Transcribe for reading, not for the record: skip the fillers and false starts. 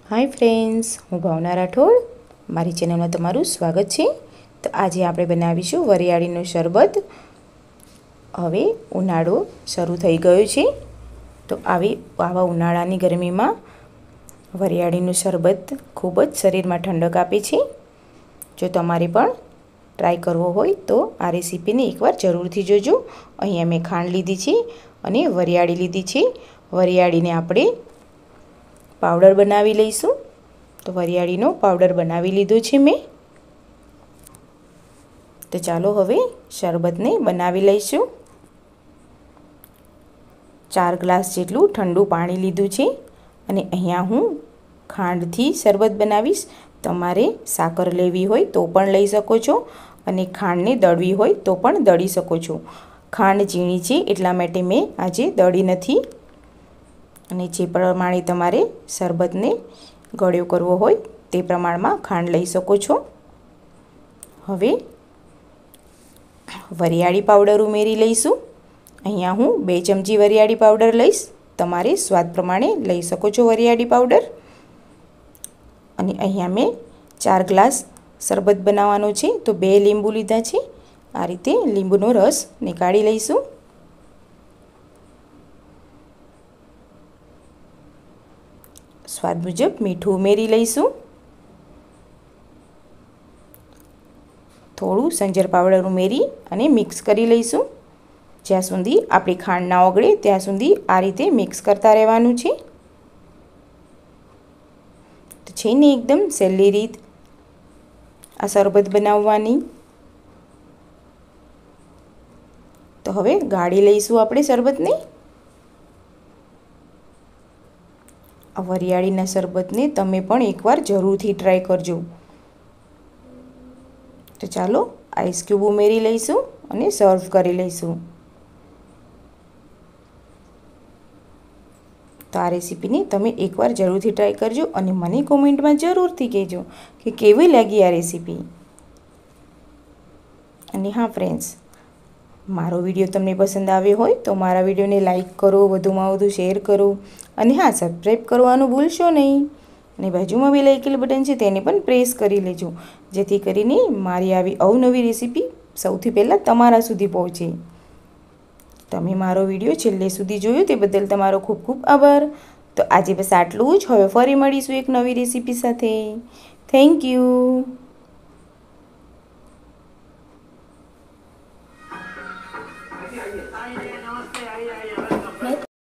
Hi friends, हूँ भावना राठोड। मारी channel में तमारू स्वागत है। तो आज આપણે બનાવીશું વરિયાળીનું શરબત। હવે ઉનાળો શરૂ થઈ ગયો છે, તો આવા ઉનાળાની ગરમીમાં વરિયાળીનું શરબત ખૂબ જ શરીરમાં ઠંડક આપે છે। જો તમારે પણ ટ્રાય કરવો હોય તો આ રેસીપીને એકવાર જરૂરથી જોજો। અહીંયા મેં ખાંડ લીધી છે અને વરિયાળી લીધી છે। વરિયાળીને આપણે पाउडर बनावी लईशुं। तो वरियाळीनो पाउडर बनावी लीधो छे मैं। तो चालो हवे शरबतने बनावी लईशुं। 4 ग्लास जेटलुं ठंडू पाणी लीधुं छे अने अहींया हूँ खांडथी शरबत बनावीश। तमारे साकर लेवी होय तो पण लई शको छो अने खांडने दळवी होय तो पण दળી शको छो। खांड झीणी छे એટલા માટે મેં આજે દળી નથી। અને જે પ્રમાણે તમારે શરબતને ગળ્યો કરવો હોય તે પ્રમાણમાં ખાંડ લઈ શકો છો। હવે વરિયાળી પાવડર ઉમેરી લઈશું। અહીંયા હું 2 ચમચી વરિયાળી પાવડર લઈશ। તમારે સ્વાદ પ્રમાણે લઈ શકો છો વરિયાળી પાવડર। અને અહીંયા મેં 4 ગ્લાસ શરબત બનાવવાનો છે તો 2 લીંબુ લીધા છે। આ રીતે લીંબુનો રસ નીકાળી લઈશું। स्वाद मुजब मीठू उमेरी लईशुं। थोड़ू संजर पाउडर उमेरी अने मिक्स करी लईशुं। ज्यां सुधी आपणी खांड ना ओगळे त्यां सुधी आ रीते मिक्स करता रहेवानुं छे। तो छे ने एकदम सहेली रीत आ शरबत बनाववानी। तो हवे गाળી लईशुं आपणे शरबतने। आ वरियाळीना शरबतने तमे पण एकवार जरूरथी ट्राय करजो। तो चालो आइस क्यूब उमेरी लईशुं अने सर्व करी लईशुं। तो आ रेसिपीने तमे एकवार जरूरथी ट्राय करजो अने मने कमेंटमां जरूरथी कहेजो कि केवी लागी आ रेसिपी। अने हाँ फ्रेंड्स, मारो विडियो तमने पसंद आव्यो होय तो मारा विडियोने लाइक करो, वधुमां वधु शेर करो अने हाँ सब्सक्राइब करवानुं भूलशो नहीं। अने बाजुमां बेल आइकन बटन छे तेने पण प्रेस करी लेजो, जेथी करीने मारी आवी अवनवी रेसिपी सौथी पहेला तमारा सुधी पहोंचे। तमे मारो विडियो छेल्ले सुधी जोयो ते बदल तमारो खूब खूब आभार। तो आजे बस आटलुं ज। हवे फरी मळीशुं एक नवी रेसिपी साथे। Thank you.